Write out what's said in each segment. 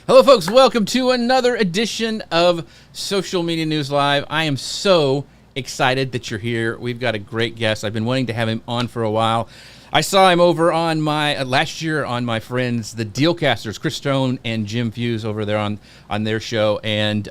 Hello, folks. Welcome to another edition of Social Media News Live. I am so excited that you're here. We've got a great guest. I've been wanting to have him on for a while. I saw him over on my last year on my friends, the Dealcasters, Chris Stone and Jim Fuse over there on their show, and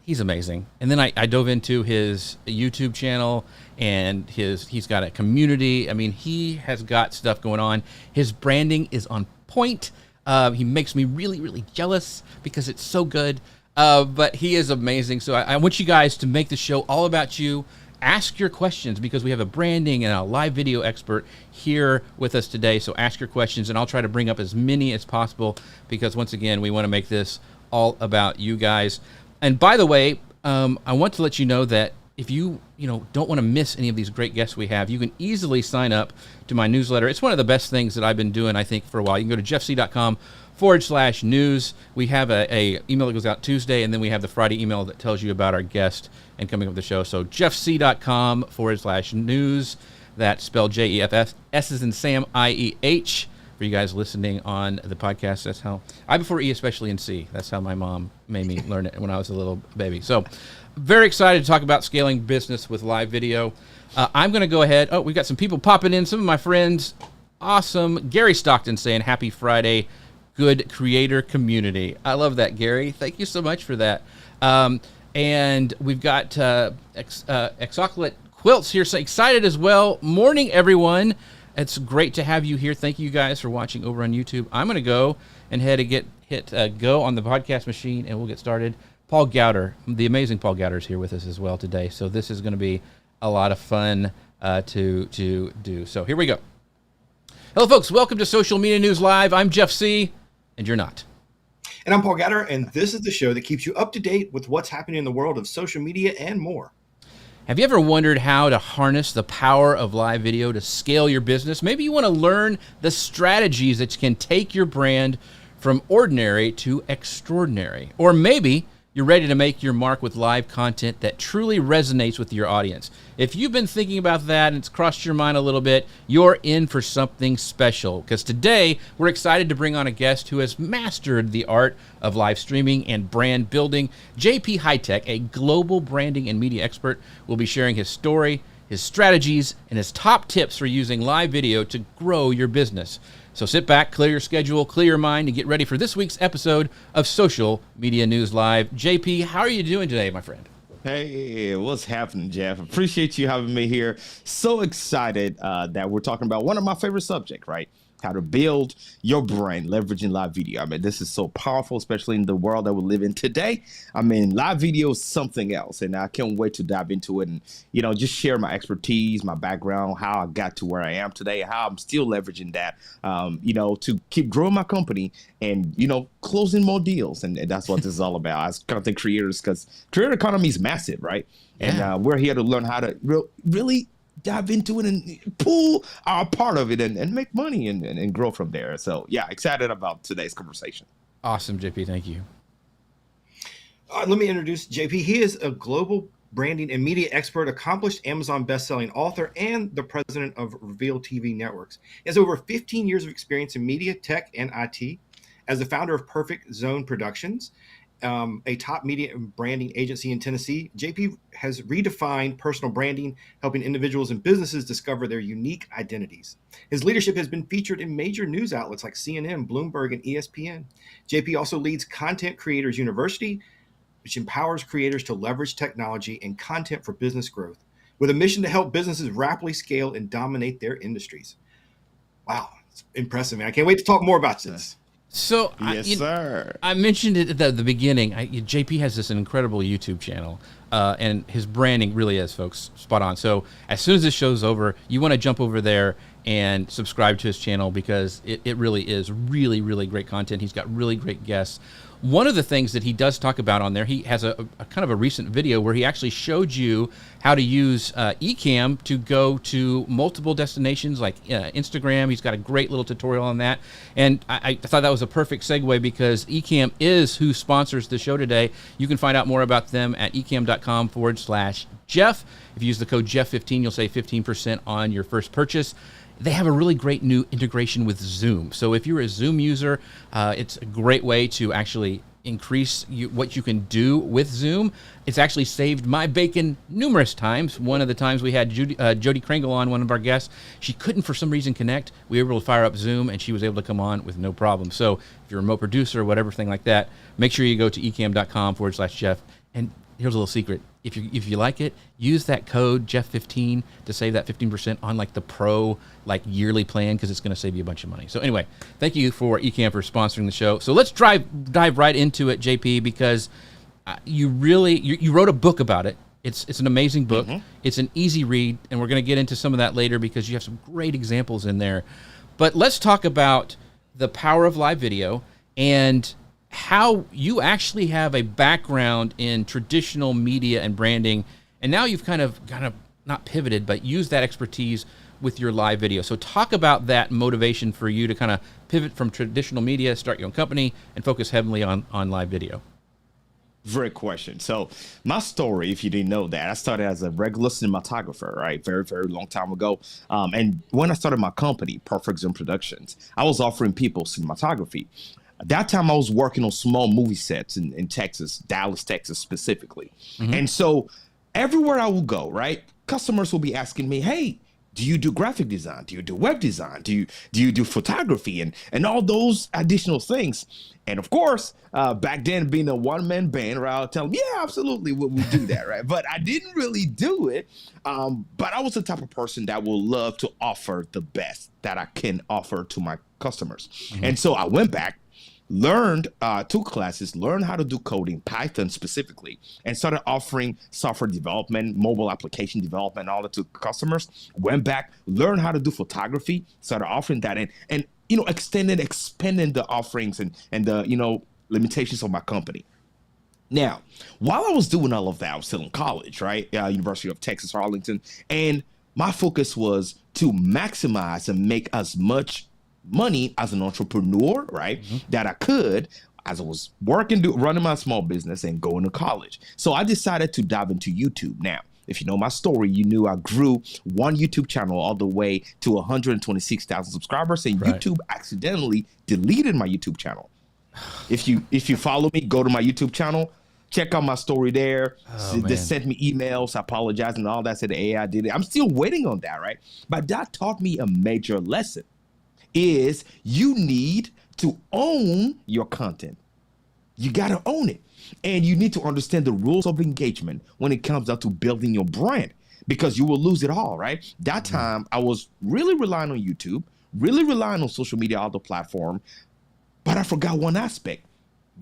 he's amazing. And then I dove into his YouTube channel, and he's got a community. I mean, he has got stuff going on. His branding is on point. He makes me really, really jealous because it's so good. But he is amazing. So I want you guys to make the show all about you. Ask your questions because we have a branding and a live video expert here with us today. So ask your questions, and I'll try to bring up as many as possible because, once again, we want to make this all about you guys. And by the way, I want to let you know that if you don't want to miss any of these great guests we have, you can easily sign up to my newsletter. It's one of the best things that I've been doing, I think, for a while. You can go to jeffc.com/news. We have a email that goes out Tuesday, and then we have the Friday email that tells you about our guest and coming up with the show. So jeffc.com/news. That's spelled JEFF. S is in Sam, IEH. For you guys listening on the podcast, that's how I before E, especially in C. That's how my mom made me learn it when I was a little baby. So very excited to talk about scaling business with live video. I'm going to go ahead. Oh, we've got some people popping in. Some of my friends. Awesome. Gary Stockton saying happy Friday. Good creator community. I love that, Gary. Thank you so much for that. And we've got Exoculate Quilts here. So excited as well. Morning, everyone. It's great to have you here. Thank you guys for watching over on YouTube. I'm going to go and hit go on the podcast machine, and we'll get started. Paul Gowder, the amazing Paul Gowder, is here with us as well today. So this is going to be a lot of fun to do. So here we go. Hello, folks. Welcome to Social Media News Live. I'm Jeff C., and you're not. And I'm Paul Gowder, and this is the show that keeps you up to date with what's happening in the world of social media and more. Have you ever wondered how to harness the power of live video to scale your business? Maybe you want to learn the strategies that can take your brand from ordinary to extraordinary. Or maybe you're ready to make your mark with live content that truly resonates with your audience. If you've been thinking about that and it's crossed your mind a little bit, you're in for something special. Because today, we're excited to bring on a guest who has mastered the art of live streaming and brand building. JP Hightek, a global branding and media expert, will be sharing his story, his strategies, and his top tips for using live video to grow your business. So sit back, clear your schedule, clear your mind, and get ready for this week's episode of Social Media News Live. JP, how are you doing today, my friend? Hey, what's happening, Jeff? Appreciate you having me here. So excited that we're talking about one of my favorite subjects, right? How to build your brand, leveraging live video. I mean, this is so powerful, especially in the world that we live in today. I mean, live video is something else, and I can't wait to dive into it and, just share my expertise, my background, how I got to where I am today, how I'm still leveraging that, to keep growing my company and, closing more deals. And that's what this is all about as content creators, because creator economy is massive, right? Yeah. And we're here to learn how to really dive into it and pull our part of it and make money and grow from there. So yeah, excited about today's conversation. Awesome, JP. Thank you. Let me introduce JP. He is a global branding and media expert, accomplished Amazon best-selling author, and the president of Reveal TV Networks. He has over 15 years of experience in media, tech, and IT. As the founder of Perfect Zone Productions, a top media and branding agency in Tennessee, JP has redefined personal branding, helping individuals and businesses discover their unique identities. His leadership has been featured in major news outlets like CNN, Bloomberg, and ESPN. JP also leads Content Creators University, which empowers creators to leverage technology and content for business growth, with a mission to help businesses rapidly scale and dominate their industries. Wow, it's impressive, man. I can't wait to talk more about this. So, Yes, sir. I mentioned it at the beginning. JP has this incredible YouTube channel, and his branding really is, folks, spot on. So as soon as this show's over, you want to jump over there and subscribe to his channel because it really is really, really great content. He's got really great guests. one of the things that he does talk about on there, he has a kind of a recent video where he actually showed you how to use Ecamm to go to multiple destinations like Instagram. He's got a great little tutorial on that. And I thought that was a perfect segue because Ecamm is who sponsors the show today. You can find out more about them at ecamm.com/Jeff. If you use the code Jeff15, you'll save 15% on your first purchase. They have a really great new integration with Zoom. So if you're a Zoom user, it's a great way to actually increase what you can do with Zoom. It's actually saved my bacon numerous times. One of the times we had Jody Kringle on, one of our guests, she couldn't for some reason connect. We were able to fire up Zoom and she was able to come on with no problem. So if you're a remote producer or whatever thing like that, make sure you go to ecamm.com/Jeff. And here's a little secret. If you like it, use that code Jeff15 to save that 15% on like the pro yearly plan because it's going to save you a bunch of money. So anyway, thank you for Ecamm for sponsoring the show. So let's dive right into it, JP, because you wrote a book about it. It's an amazing book. Mm-hmm. It's an easy read, and we're going to get into some of that later because you have some great examples in there. But let's talk about the power of live video and how you actually have a background in traditional media and branding, and now you've kind of not pivoted, but used that expertise with your live video. So talk about that motivation for you to kind of pivot from traditional media, start your own company, and focus heavily on live video. Great question. So my story, if you didn't know that, I started as a regular cinematographer, right? Very, very long time ago. And when I started my company, Perfect Zoom Productions, I was offering people cinematography. At that time, I was working on small movie sets in Texas, Dallas, Texas specifically. Mm-hmm. And so everywhere I would go, right, customers will be asking me, hey, do you do graphic design? Do you do web design? Do you do photography and all those additional things? And of course, back then being a one-man band, right, I'll tell them, yeah, absolutely, we do that, right? But I didn't really do it. But I was the type of person that will love to offer the best that I can offer to my customers. Mm-hmm. And so I went back, learned 2 classes, learned how to do coding, Python specifically, and started offering software development, mobile application development, all that to customers. Went back, learned how to do photography, started offering that, and expanding the offerings and the limitations of my company. Now, while I was doing all of that, I was still in college, right? University of Texas, Arlington, and my focus was to maximize and make as much money as an entrepreneur, right, mm-hmm. that I could as I was working, running my small business and going to college. So I decided to dive into YouTube. Now, if you know my story, you knew I grew one YouTube channel all the way to 126,000 subscribers, and right. YouTube accidentally deleted my YouTube channel. If you follow me, go to my YouTube channel, check out my story there. They sent me emails, apologizing and all that, said, hey, I did it. I'm still waiting on that, right? But that taught me a major lesson. Is you need to own your content. You got to own it. And you need to understand the rules of engagement when it comes down to building your brand, because you will lose it all, right? That time I was really relying on YouTube, really relying on social media, other platform, but I forgot one aspect.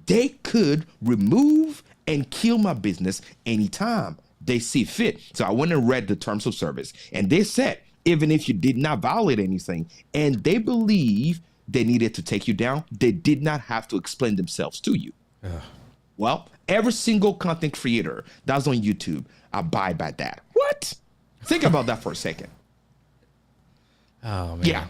They could remove and kill my business anytime they see fit. So I went and read the terms of service, and they said, even if you did not violate anything, and they believe they needed to take you down, they did not have to explain themselves to you. Well, every single content creator that's on YouTube abide by that. What? Think about that for a second. Oh, man.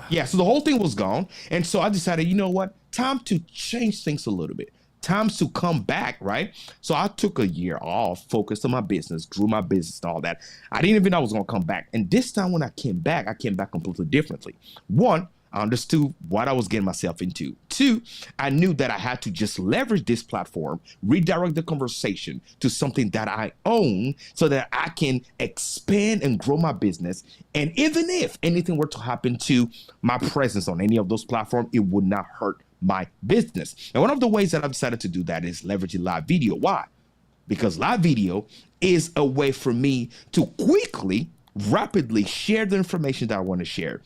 Yeah, so the whole thing was gone. And so I decided, you know what? Time to change things a little bit. Times to come back, right? So I took a year off, focused on my business, grew my business and all that. I didn't even know I was going to come back. And this time when I came back completely differently. One, I understood what I was getting myself into. 2, I knew that I had to just leverage this platform, redirect the conversation to something that I own so that I can expand and grow my business. And even if anything were to happen to my presence on any of those platforms, it would not hurt my business. And one of the ways that I've decided to do that is leveraging live video. Why? Because live video is a way for me to quickly, rapidly share the information that I want to share,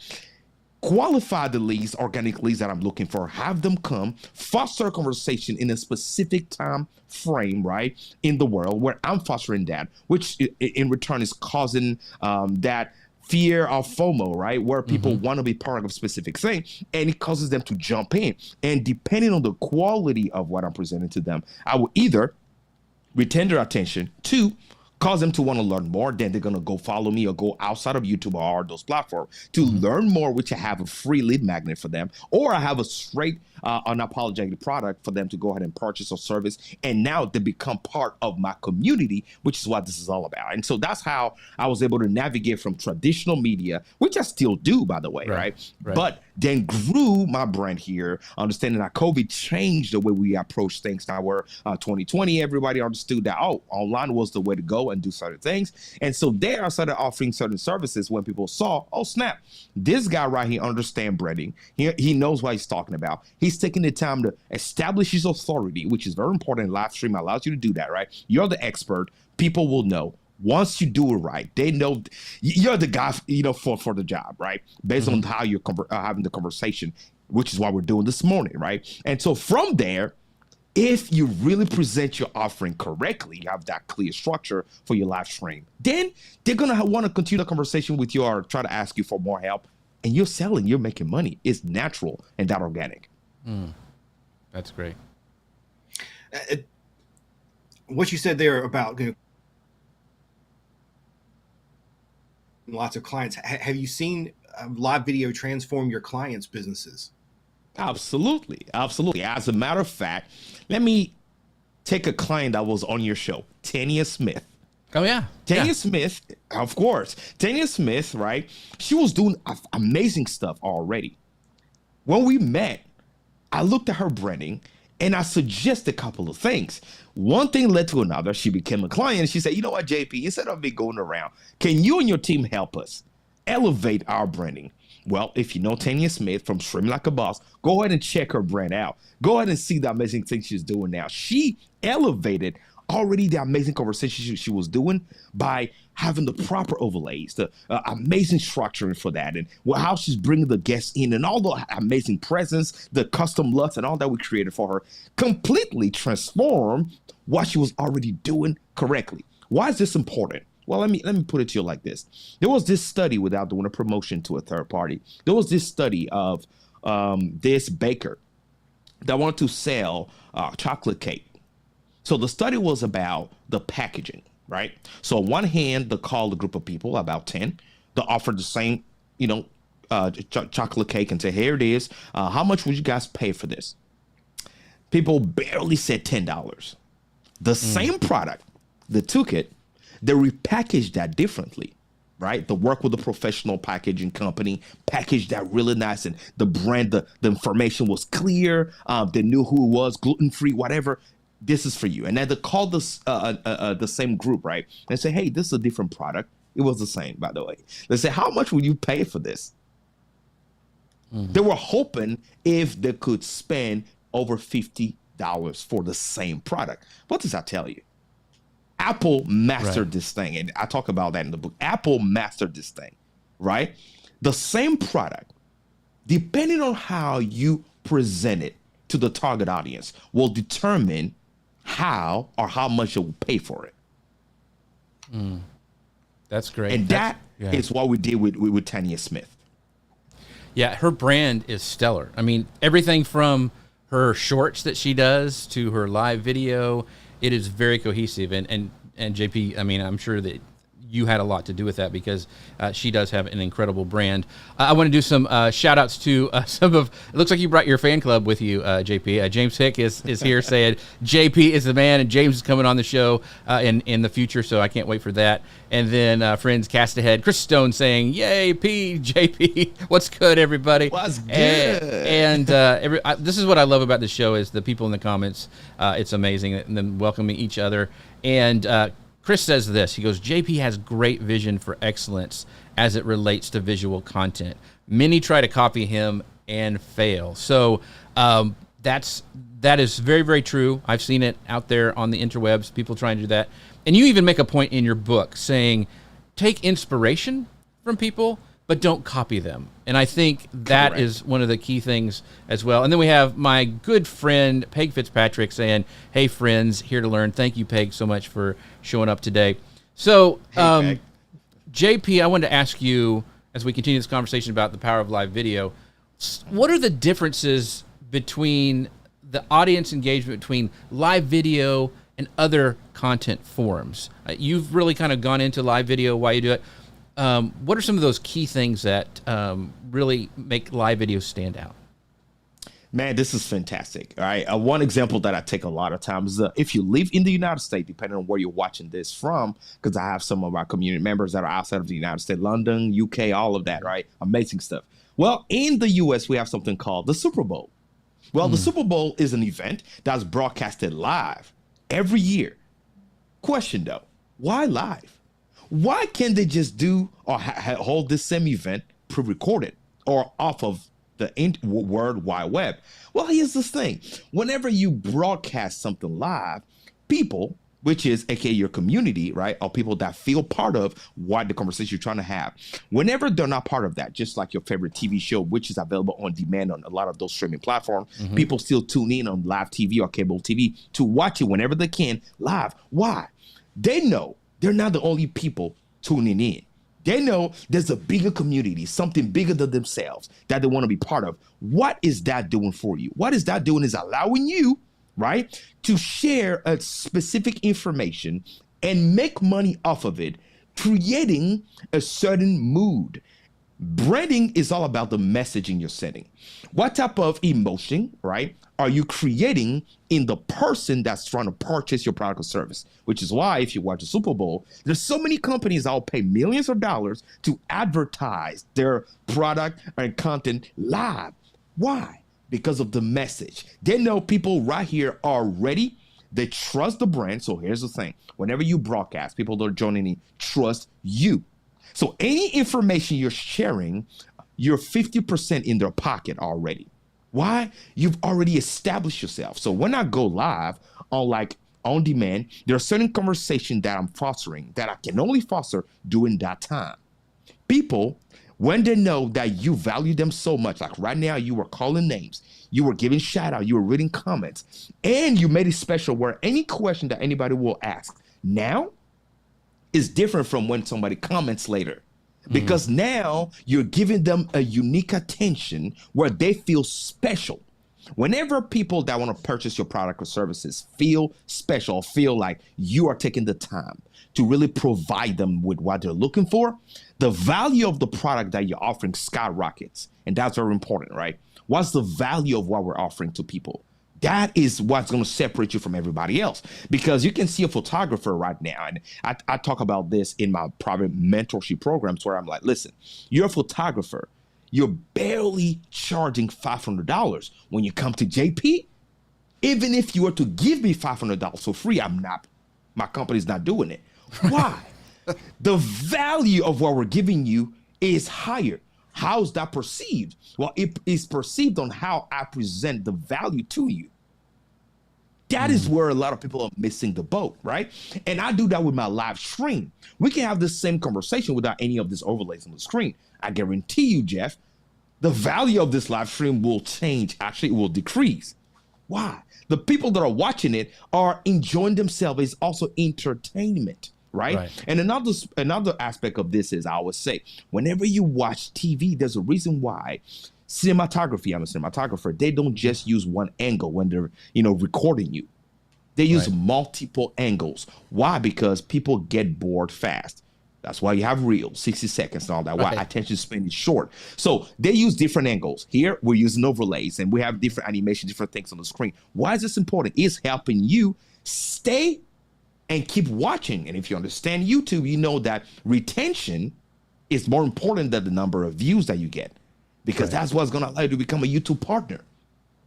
qualify the leads, organic leads that I'm looking for, have them come, foster a conversation in a specific time frame, right, in the world where I'm fostering that, which in return is causing that fear of FOMO, right? Where people want to be part of a specific thing, and it causes them to jump in. And depending on the quality of what I'm presenting to them, I will either retain their attention, two, cause them to want to learn more, then they're going to go follow me or go outside of YouTube or those platforms to learn more, which I have a free lead magnet for them, or I have a straight unapologetic product for them to go ahead and purchase or service. And now they become part of my community, which is what this is all about. And so that's how I was able to navigate from traditional media, which I still do, by the way, right? But then grew my brand here, understanding that COVID changed the way we approach things. Now we're 2020, everybody understood that, online was the way to go and do certain things. And so there I started offering certain services when people saw, oh snap, this guy right here understands branding. He knows what he's talking about. He's taking the time to establish his authority, which is very important. Live stream allows you to do that, right? You're the expert. People will know. Once you do it right, they know you're the guy, for the job, right? Based on how you're having the conversation, which is what we're doing this morning, right? And so from there, if you really present your offering correctly, you have that clear structure for your live stream, then they're going to want to continue the conversation with you or try to ask you for more help. And you're selling, you're making money. It's natural and that organic. That's great. What you said there about lots of clients, have you seen live video transform your clients' businesses? Absolutely. As a matter of fact, let me take a client that was on your show, Tanya Smith. Oh, yeah. Tanya Smith, of course. Tanya Smith, right? She was doing amazing stuff already. When we met, I looked at her branding and I suggested a couple of things. One thing led to another. She became a client. She said, you know what, JP, instead of me going around, can you and your team help us elevate our branding? Well, if you know Tanya Smith from Stream Like a Boss, go ahead and check her brand out. Go ahead and see the amazing things she's doing now. She elevated already the amazing conversation she was doing by having the proper overlays, the amazing structuring for that, and how she's bringing the guests in and all the amazing presence, the custom LUTs and all that we created for her completely transformed what she was already doing correctly. Why is this important? Well, let me put it to you like this. There was this study, without doing a promotion to a third party, there was this study of this baker that wanted to sell chocolate cake. So the study was about the packaging, right? So on one hand, they called a group of people, about 10, they offered the same, chocolate cake and say, here it is. How much would you guys pay for this? People barely said $10. The same product, they took it, they repackaged that differently, right? They work with a professional packaging company, packaged that really nice, and the brand, the information was clear. They knew who it was, gluten-free, whatever. This is for you. And then they called this the same group, right? And say, hey, this is a different product. It was the same, by the way. They say, how much would you pay for this? They were hoping if they could spend over $50 for the same product. What does that tell you? Apple mastered this thing, and I talk about that in the book. Apple mastered this thing, right? The same product, depending on how you present it to the target audience, will determine how or how much you'll pay for it. That's great. And that is what we did with Tanya Smith. Yeah, her brand is stellar. I mean, everything from her shorts that she does to her live video, it is very cohesive. And JP, I mean, I'm sure that you had a lot to do with that because she does have an incredible brand. I want to do some shout outs to some of, it looks like you brought your fan club with you, JP. James Hick is here saying JP is the man, and James is coming on the show in the future, so I can't wait for that. And then friends cast ahead, Chris Stone saying, yay, JP, what's good, everybody? What's good? And this is what I love about the show is the people in the comments. It's amazing, and then welcoming each other. And Chris says this, he goes, JP has great vision for excellence as it relates to visual content. Many try to copy him and fail. So that is very, very true. I've seen it out there on the interwebs, people trying to do that. And you even make a point in your book saying, take inspiration from people, but don't copy them. And I think that is one of the key things as well. And then we have my good friend, Peg Fitzpatrick, saying, hey, friends, here to learn. Thank you, Peg, so much for showing up today. So JP, I wanted to ask you, as we continue this conversation about the power of live video, what are the differences between the audience engagement between live video and other content forms? You've really kind of gone into live video, why you do it. What are some of those key things that really make live video stand out? Man, this is fantastic. All right. One example that I take a lot of times is if you live in the United States, depending on where you're watching this from, because I have some of our community members that are outside of the United States, London, UK, all of that, right? Amazing stuff. Well, in the US, we have something called the Super Bowl. Well, the Super Bowl is an event that's broadcasted live every year. Question though, why live? Why can't they just do or hold this same event pre-recorded or off of the World Wide Web? Well, here's the thing. Whenever you broadcast something live, people, which is aka your community, right, or people that feel part of what the conversation you're trying to have, whenever they're not part of that, just like your favorite TV show, which is available on demand on a lot of those streaming platforms, people still tune in on live TV or cable TV to watch it whenever they can live. Why? They know they're not the only people tuning in. They know there's a bigger community, something bigger than themselves that they want to be part of. What is that doing for you? What is that doing is allowing you, right, to share a specific information and make money off of it, creating a certain mood. Branding is all about the messaging you're sending. What type of emotion, right, are you creating in the person that's trying to purchase your product or service? Which is why if you watch the Super Bowl, there's so many companies that will pay millions of dollars to advertise their product and content live. Why? Because of the message. They know people right here are ready. They trust the brand. So here's the thing. Whenever you broadcast, people that are joining in trust you. So any information you're sharing, you're 50% in their pocket already. Why? You've already established yourself. So when I go live on demand, there are certain conversations that I'm fostering that I can only foster during that time. People, when they know that you value them so much, like right now you were calling names, you were giving shout out, you were reading comments, and you made it special where any question that anybody will ask now is different from when somebody comments later. Because now you're giving them a unique attention where they feel special. Whenever people that want to purchase your product or services feel special, feel like you are taking the time to really provide them with what they're looking for, the value of the product that you're offering skyrockets. And that's very important, right? What's the value of what we're offering to people? That is what's going to separate you from everybody else, because you can see a photographer right now. And I talk about this in my private mentorship programs where I'm like, listen, you're a photographer. You're barely charging $500 when you come to JP. Even if you were to give me $500 for free, my company's not doing it. Why? The value of what we're giving you is higher. How's that perceived? Well, it is perceived on how I present the value to you. That is where a lot of people are missing the boat, right? And I do that with my live stream. We can have this same conversation without any of this overlays on the screen. I guarantee you, Jeff, the value of this live stream will change. Actually, it will decrease. Why? The people that are watching it are enjoying themselves. It's also entertainment, right? And another aspect of this is, I always say, whenever you watch TV, there's a reason why cinematography, I'm a cinematographer, they don't just use one angle when they're, recording you. They use multiple angles. Why? Because people get bored fast. That's why you have reels, 60 seconds and all that. Why attention span is short. So they use different angles. Here, we're using overlays and we have different animation, different things on the screen. Why is this important? It's helping you stay and keep watching. And if you understand YouTube, you know that retention is more important than the number of views that you get, because that's what's going to allow you to become a YouTube partner,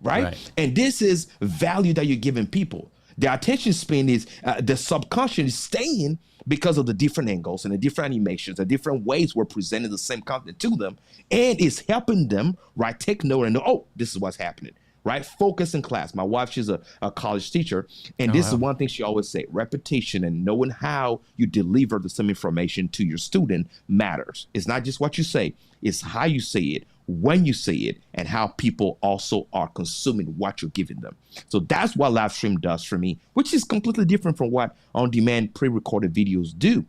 right? And this is value that you're giving people. The attention span is the subconscious is staying because of the different angles and the different animations, the different ways we're presenting the same content to them, and it's helping them, right, take note and know, oh, this is what's happening, right? Focus in class. My wife, she's a college teacher, and this is one thing she always say: repetition and knowing how you deliver the same information to your student matters. It's not just what you say, it's how you say it, when you say it, and how people also are consuming what you're giving them. So that's what live stream does for me, which is completely different from what on-demand pre-recorded videos do.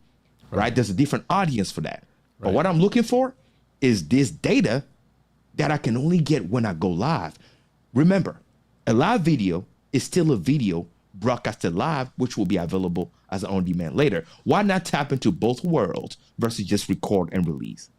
right? There's a different audience for that. But Right. what I'm looking for is this data that I can only get when I go live. Remember, a live video is still a video broadcasted live, which will be available as an on-demand later. Why not tap into both worlds versus just record and release?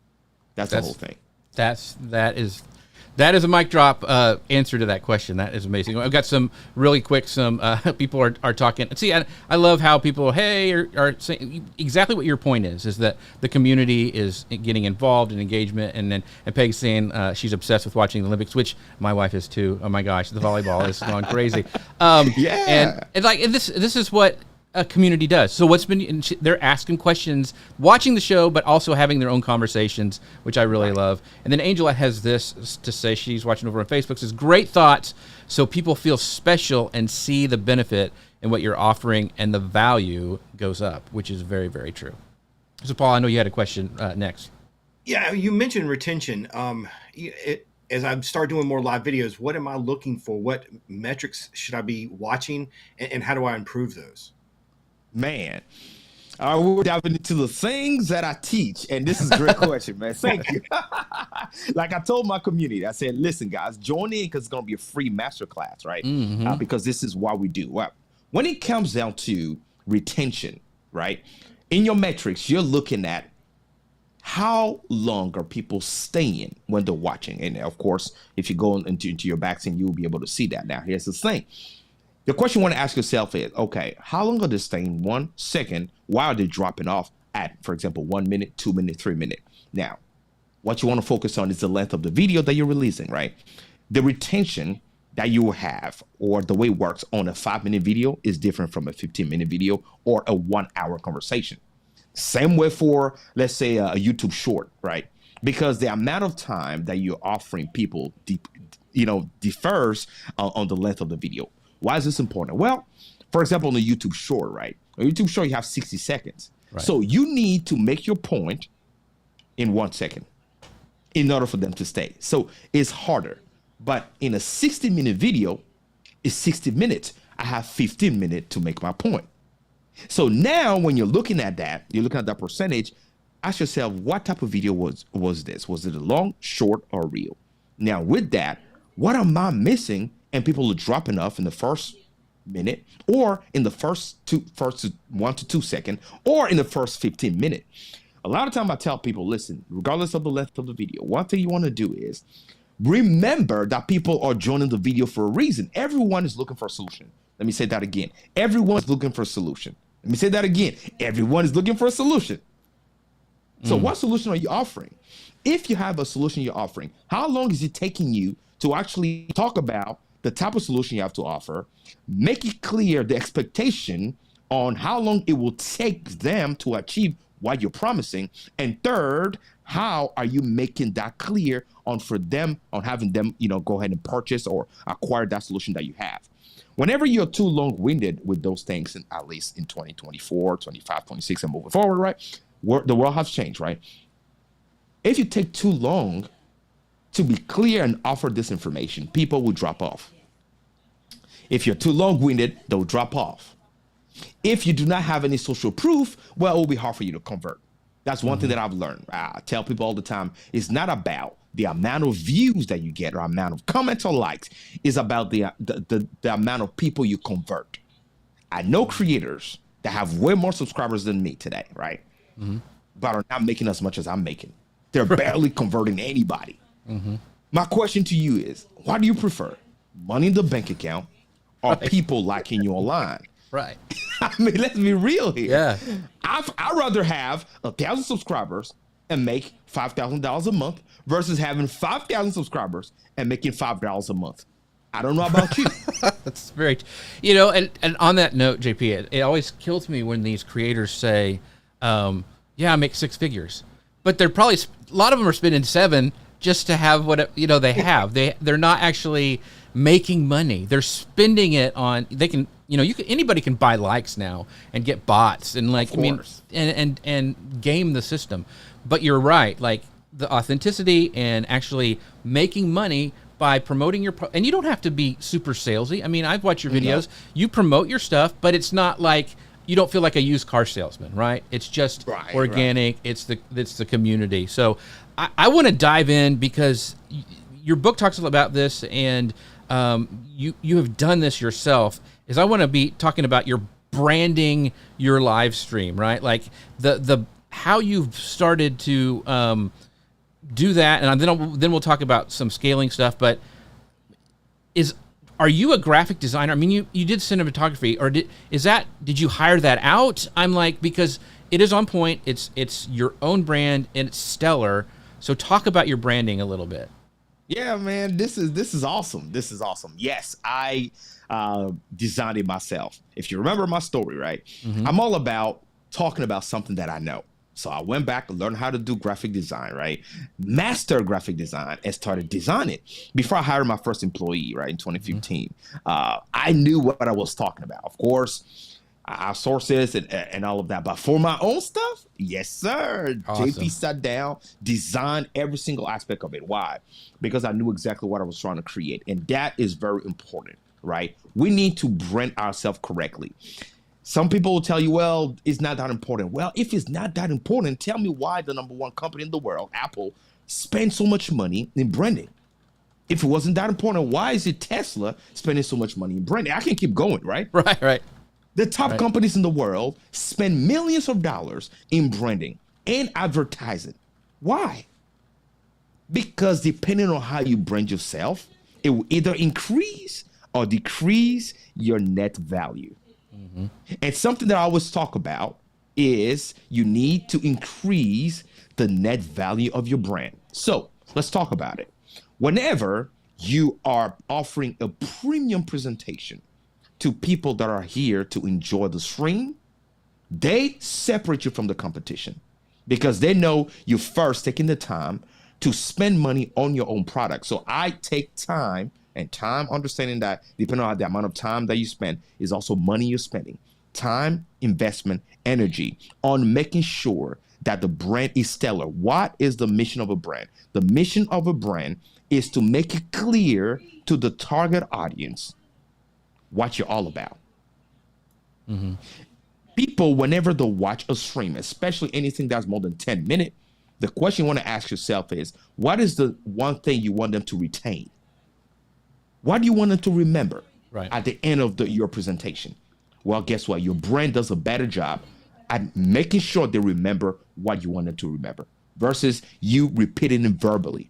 That's the whole thing. That is a mic drop answer to that question. That is amazing. I've got some really quick. Some people are talking. See, I love how people are saying exactly what your point is that the community is getting involved in engagement, and Peg's saying she's obsessed with watching the Olympics, which my wife is too. Oh my gosh, the volleyball is going crazy. Yeah, and this is what a community does. So they're asking questions, watching the show, but also having their own conversations, which I really love. And then Angela has this to say. She's watching over on Facebook. Says, great thoughts, so people feel special and see the benefit in what you're offering, and the value goes up, which is very, very true. So Paul, I know you had a question next. Yeah, you mentioned retention. As I start doing more live videos, what am I looking for? What metrics should I be watching, and how do I improve those? Man, we're diving into the things that I teach, and this is a great question, man. Thank you. Like I told my community, I said, listen, guys, join in because it's going to be a free masterclass, right? Because this is what we do. Well, when it comes down to retention, right, in your metrics, you're looking at how long are people staying when they're watching. And of course, if you go into your backscene, you'll be able to see that. Now, here's the thing. The question you want to ask yourself is, okay, how long are they staying 1 second? Why are they dropping off at, for example, 1 minute, 2 minutes, 3 minutes? Now, what you want to focus on is the length of the video that you're releasing, right? The retention that you will have, or the way it works on a 5-minute video, is different from a 15-minute video or a 1-hour conversation. Same way for, let's say, a YouTube short, right? Because the amount of time that you're offering people, differs on the length of the video. Why is this important? Well, for example, on a YouTube short, right? On a YouTube short, you have 60 seconds. Right. So you need to make your point in 1 second in order for them to stay. So it's harder. But in a 60-minute video, it's 60 minutes. I have 15 minutes to make my point. So now when you're looking at that, you're looking at that percentage, ask yourself, what type of video was this? Was it a long, short, or reel? Now with that, what am I missing? And people are dropping off in the first minute, or in the first 1 to 2 seconds, or in the first 15 minutes. A lot of time I tell people, listen, regardless of the length of the video, one thing you want to do is remember that people are joining the video for a reason. Everyone is looking for a solution. Let me say that again. Everyone's looking for a solution. Let me say that again. Everyone is looking for a solution. So what solution are you offering? If you have a solution you're offering, how long is it taking you to actually talk about the type of solution you have to offer, make it clear the expectation on how long it will take them to achieve what you're promising, and third, how are you making that clear on having them, go ahead and purchase or acquire that solution that you have. Whenever you're too long-winded with those things, and at least in 2024, 25, 26, and moving forward, right? The world has changed, right? If you take too long to be clear and offer this information, people will drop off. If you're too long-winded, they'll drop off. If you do not have any social proof, well, it will be hard for you to convert. That's one thing that I've learned. I tell people all the time, it's not about the amount of views that you get or amount of comments or likes. It's about the amount of people you convert. I know creators that have way more subscribers than me today, right? But are not making as much as I'm making. They're barely converting anybody. My question to you is, what do you prefer? Money in the bank account or people liking you online? Right. I mean, let's be real here. Yeah. I'd rather have 1,000 subscribers and make $5,000 a month versus having 5,000 subscribers and making $5 a month. I don't know about you. That's very, and on that note, JP, it always kills me when these creators say, yeah, I make 6 figures, but they're probably, a lot of them are spending 7 just to have what, they have. They're not actually making money. They're spending it on, they can, anybody can buy likes now and get bots and and game the system. But you're right. Like the authenticity and actually making money by promoting your, and you don't have to be super salesy. I mean, I've watched your videos, you promote your stuff, but it's not like, you don't feel like a used car salesman, right? It's just Right, organic. It's the community. So I want to dive in because your book talks about this, and you have done this yourself. Is I want to be talking about your branding your live stream, right? Like the how you've started to do that, and then we'll talk about some scaling stuff. But are you a graphic designer? I mean, you did cinematography, or did you hire that out? I'm like, because it is on point. It's your own brand and it's stellar. So talk about your branding a little bit. Yeah, man, this is awesome. This is awesome. Yes, I designed it myself. If you remember my story, right? Mm-hmm. I'm all about talking about something that I know. So I went back and learned how to do graphic design, right? Master graphic design, and started designing before I hired my first employee, right, in 2015. Mm-hmm. I knew what I was talking about. Of course, I sources and all of that. But for my own stuff, yes, sir. Awesome. JP sat down, designed every single aspect of it. Why? Because I knew exactly what I was trying to create. And that is very important, right? We need to brand ourselves correctly. Some people will tell you, well, it's not that important. Well, if it's not that important, tell me why the #1 company in the world, Apple, spends so much money in branding. If it wasn't that important, why is it Tesla spending so much money in branding? I can keep going, right? Right. The top companies in the world spend millions of dollars in branding and advertising. Why? Because depending on how you brand yourself, it will either increase or decrease your net value. Mm-hmm. And something that I always talk about is you need to increase the net value of your brand. So let's talk about it. Whenever you are offering a premium presentation to people that are here to enjoy the stream, they separate you from the competition because they know you first taking the time to spend money on your own product. So I take time, and time, understanding that depending on the amount of time that you spend is also money you're spending. Time, investment, energy on making sure that the brand is stellar. What is the mission of a brand? The mission of a brand is to make it clear to the target audience what you're all about. Mm-hmm. People, whenever they watch a stream, especially anything that's more than 10 minutes, the question you want to ask yourself is, what is the one thing you want them to retain? What do you want them to remember at the end of your presentation? Well, guess what? Your brand does a better job at making sure they remember what you want them to remember versus you repeating it verbally.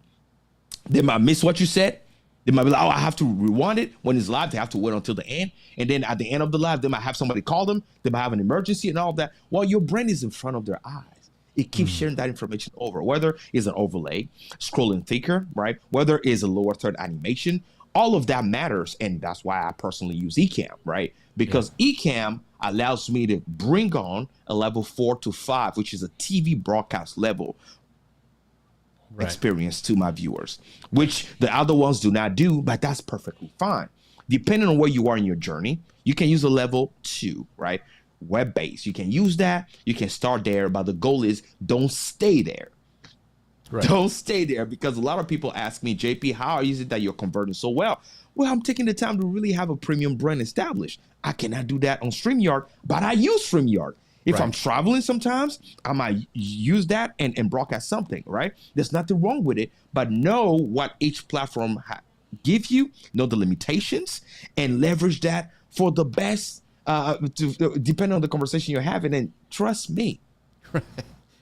They might miss what you said. They might be like, oh, I have to rewind it. When it's live, they have to wait until the end. And then at the end of the live, they might have somebody call them. They might have an emergency and all that. Well, your brand is in front of their eyes. It keeps sharing that information over, whether it's an overlay, scrolling thicker, right? Whether it's a lower third animation, all of that matters. And that's why I personally use Ecamm, right? Because Ecamm allows me to bring on a level 4 to 5, which is a TV broadcast level experience to my viewers, which the other ones do not do, but that's perfectly fine. Depending on where you are in your journey, you can use a level 2, right? Web-based. You can use that. You can start there, but the goal is don't stay there. Right. Don't stay there, because a lot of people ask me, JP, how is it that you're converting so well? Well, I'm taking the time to really have a premium brand established. I cannot do that on StreamYard, but I use StreamYard. If I'm traveling sometimes, I might use that and broadcast something, right? There's nothing wrong with it, but know what each platform gives you, know the limitations, and leverage that for the best, depending on the conversation you're having. And trust me,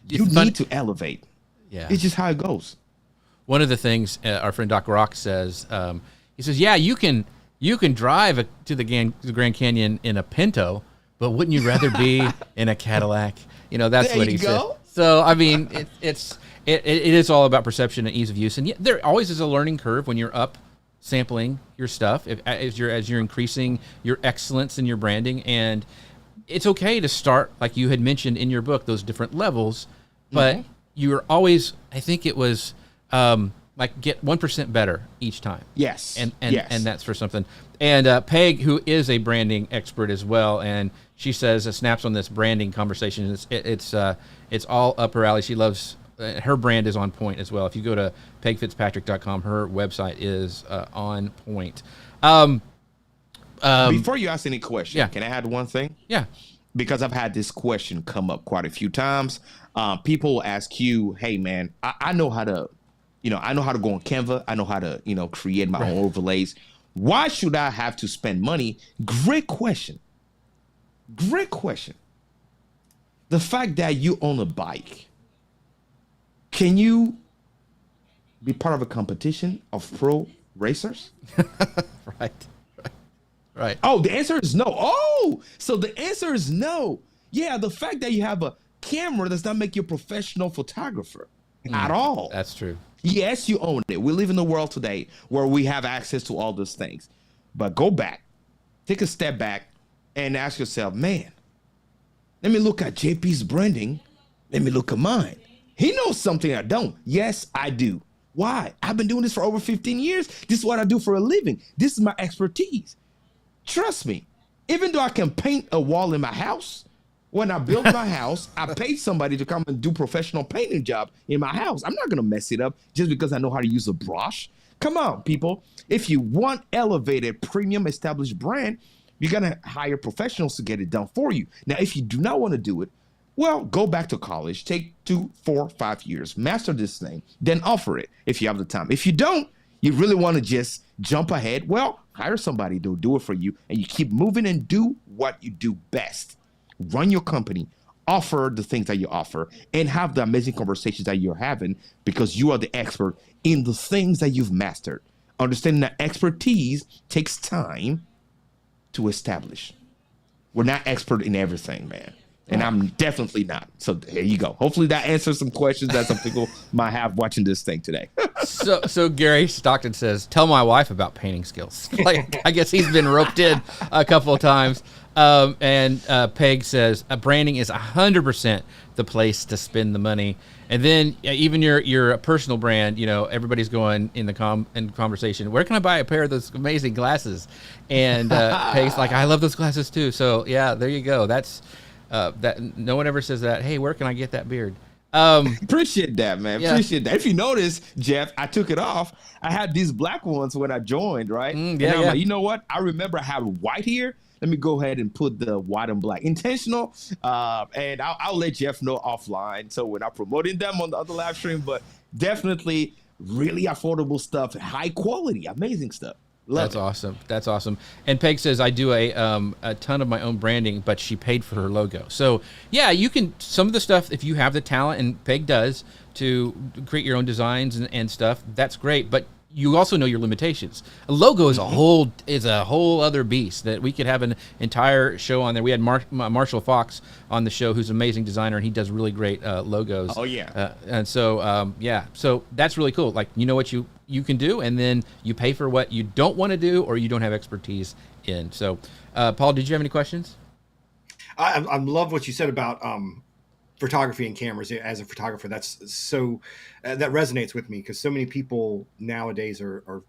you need to elevate. Yeah, it's just how it goes. One of the things our friend Doc Rock says, he says, yeah, you can drive to the Grand Canyon in a Pinto, but wouldn't you rather be in a Cadillac? You know, that's what he said. So, I mean, it is all about perception and ease of use. And there always is a learning curve when you're up sampling your stuff, as you're increasing your excellence in your branding. And it's okay to start, like you had mentioned in your book, those different levels, but you're always, I think it was like get 1% better each time. Yes. And that's for something. And Peg, who is a branding expert as well, and she says snaps on this branding conversation. It's all up her alley. She loves her brand is on point as well. If you go to pegfitzpatrick.com, her website is on point. Before you ask any question, can I add one thing? Yeah. because I've had this question come up quite a few times. People will ask you, hey man, I know how to, I know how to go on Canva. I know how to, create my own overlays. Why should I have to spend money? Great question. Great question. The fact that you own a bike, can you be part of a competition of pro racers? Right. Right. Oh, the answer is no. Oh, so the answer is no. Yeah, the fact that you have a camera does not make you a professional photographer at all. That's true. Yes, you own it. We live in a world today where we have access to all those things. But go back, take a step back, and ask yourself, man, let me look at JP's branding. Let me look at mine. He knows something I don't. Yes, I do. Why? I've been doing this for over 15 years. This is what I do for a living. This is my expertise. Trust me, even though I can paint a wall in my house, when I build my house, I paid somebody to come and do professional painting job in my house. I'm not going to mess it up just because I know how to use a brush. Come on, people. If you want elevated, premium, established brand, you're going to hire professionals to get it done for you. Now, if you do not want to do it, well, go back to college, take 2, 4, 5 years, master this thing, then offer it if you have the time. If you don't, you really want to just jump ahead, well, hire somebody to do it for you, and you keep moving and do what you do best. Run your company, offer the things that you offer, and have the amazing conversations that you're having because you are the expert in the things that you've mastered. Understanding that expertise takes time to establish. We're not expert in everything, man. And I'm definitely not. So there you go. Hopefully that answers some questions that some people might have watching this thing today. So Gary Stockton says, tell my wife about painting skills. Like, I guess he's been roped in a couple of times. And Peg says, branding is 100% the place to spend the money. And then even your personal brand, everybody's going in the conversation, where can I buy a pair of those amazing glasses? And Peg's like, I love those glasses too. So yeah, there you go. That's that. No one ever says that. Hey, where can I get that beard? Appreciate that, man. Yeah. Appreciate that. If you notice, Jeff, I took it off. I had these black ones when I joined, right? And I'm like, you know what? I remember I have white here. Let me go ahead and put the white and black intentional. And I'll let Jeff know offline. So we're not promoting them on the other live stream, but definitely really affordable stuff, high quality, amazing stuff. That's awesome. That's awesome. And Peg says, I do a ton of my own branding, but she paid for her logo. So yeah, you can, some of the stuff, if you have the talent, and Peg does, to create your own designs and stuff, that's great. But you also know your limitations. A logo is a whole other beast that we could have an entire show on there. We had Marshall Fox on the show, who's an amazing designer, and he does really great logos. Oh yeah. And so so that's really cool. Like, you know what you can do, and then you pay for what you don't want to do or you don't have expertise in. So Paul, did you have any questions? I love what you said about photography and cameras. As a photographer, that's so that resonates with me, because so many people nowadays are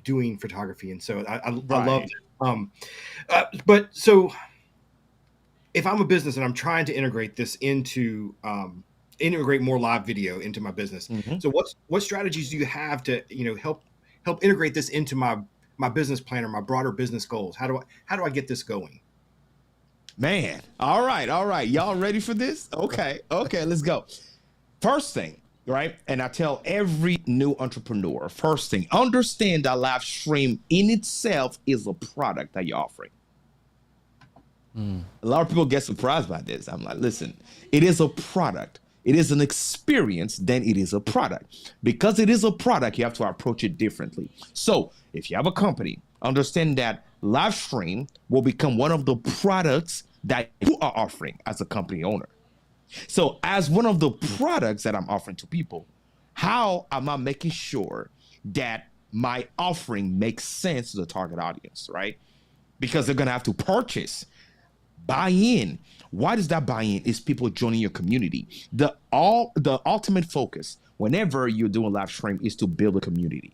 doing photography, and so I love it. But so if I'm a business and I'm trying to integrate this into integrate more live video into my business, so what strategies do you have to help integrate this into my business plan or my broader business goals? How do I get this going? Man, all right. Y'all ready for this? Okay, let's go. First thing, right? And I tell every new entrepreneur, first thing, understand that live stream in itself is a product that you're offering. A lot of people get surprised by this. I'm like, listen, it is a product. It is an experience, then it is a product. Because it is a product, you have to approach it differently. So if you have a company, understand that live stream will become one of the products that you are offering as a company owner. So as one of the products that I'm offering to people, how am I making sure that my offering makes sense to the target audience, right? Because they're going to have to purchase, buy in. Why does that buy in? Is people joining your community. The ultimate focus whenever you're doing live stream is to build a community.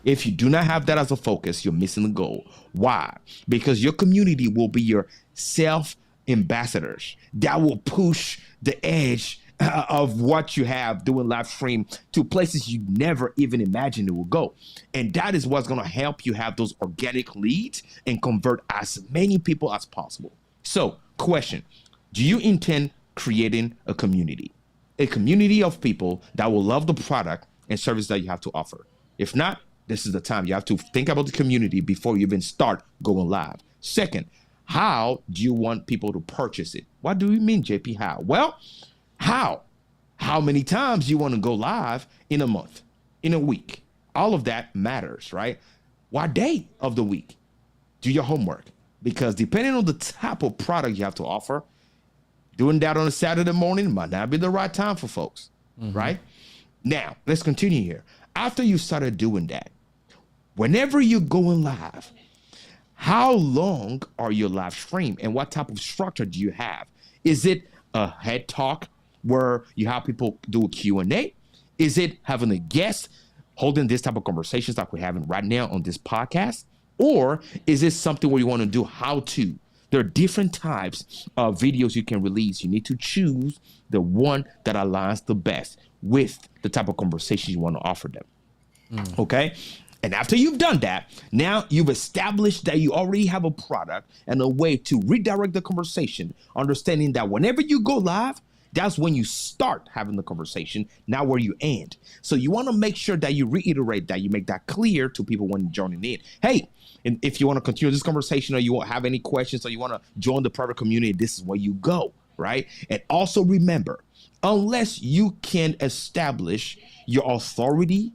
If you do not have that as a focus, you're missing the goal. Why? Because your community will be your self-ambassadors that will push the edge of what you have doing live stream to places you never even imagined it will go. And that is what's going to help you have those organic leads and convert as many people as possible. So, question, do you intend creating a community of people that will love the product and service that you have to offer? If not, this is the time you have to think about the community before you even start going live. Second, how do you want people to purchase it? What do you mean, JP? How? Well, how many times you want to go live in a month, in a week? All of that matters, right? What day of the week? Do your homework, because depending on the type of product you have to offer, doing that on a Saturday morning might not be the right time for folks, right? Now, let's continue here. After you started doing that, whenever you're going live, how long are your live stream and what type of structure do you have? Is it a head talk where you have people do a Q&A? Is it having a guest holding this type of conversations like we're having right now on this podcast? Or is it something where you want to do how to? There are different types of videos you can release. You need to choose the one that aligns the best with the type of conversations you want to offer them. Okay? And after you've done that, now you've established that you already have a product and a way to redirect the conversation, understanding that whenever you go live, that's when you start having the conversation, not where you end. So you want to make sure that you reiterate that, you make that clear to people when joining in. Hey, and if you want to continue this conversation or you won't have any questions or you want to join the private community, this is where you go, right? And also remember, unless you can establish your authority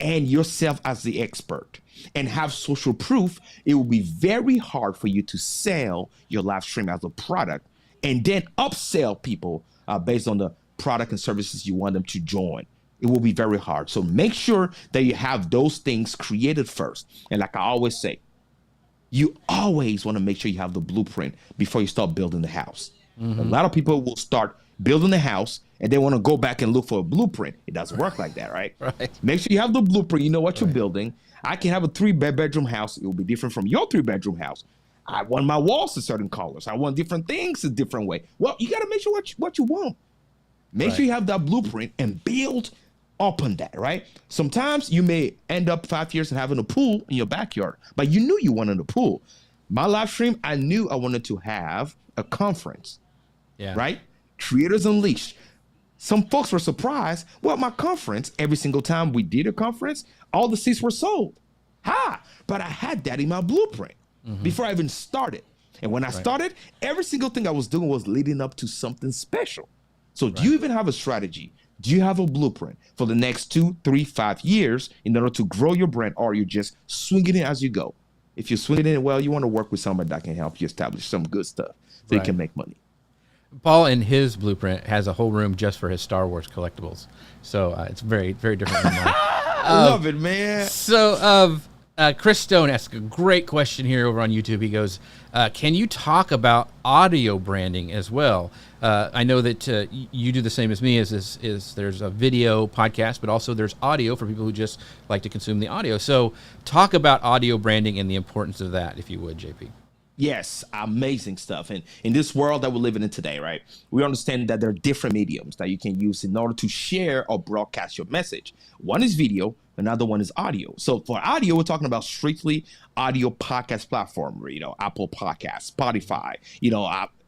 and yourself as the expert and have social proof, it will be very hard for you to sell your live stream as a product and then upsell people based on the product and services you want them to join. It will be very hard. So make sure that you have those things created first. And like I always say, you always want to make sure you have the blueprint before you start building the house. A lot of people will start building the house and they want to go back and look for a blueprint. It doesn't work like that, right? Make sure you have the blueprint. You know what you're building. I can have a 3-bedroom house. It will be different from your 3-bedroom house. I want my walls a certain colors. I want different things a different way. Well, you got to make sure what you want. Make sure you have that blueprint and build up on that, right? Sometimes you may end up 5 years and having a pool in your backyard, but you knew you wanted a pool. My live stream, I knew I wanted to have a conference, right? Creators Unleashed. Some folks were surprised. Well, my conference, every single time we did a conference, all the seats were sold. But I had that in my blueprint before I even started. And when I started, every single thing I was doing was leading up to something special. So do you even have a strategy? Do you have a blueprint for the next 2, 3, 5 years in order to grow your brand, or you're just swinging it as you go? If you're swinging it well, you want to work with somebody that can help you establish some good stuff so you can make money. Paul, in his blueprint, has a whole room just for his Star Wars collectibles. So it's very, very different than mine. I love it, man. So Chris Stone asked a great question here over on YouTube. He goes, can you talk about audio branding as well? I know that you do the same as me, is there's a video podcast, but also there's audio for people who just like to consume the audio. So talk about audio branding and the importance of that, if you would, JP. Yes, amazing stuff. And in this world that we're living in today, right, we understand that there are different mediums that you can use in order to share or broadcast your message. One is video, another one is audio. So for audio, we're talking about strictly audio podcast platform, Apple Podcasts, Spotify,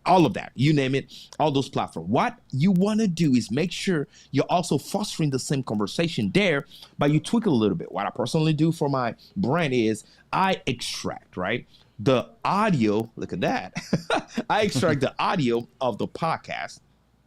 all of that, you name it, all those platforms. What you want to do is make sure you're also fostering the same conversation there, but you tweak it a little bit. What I personally do for my brand is I extract, right? The audio, look at that. I extract the audio of the podcast.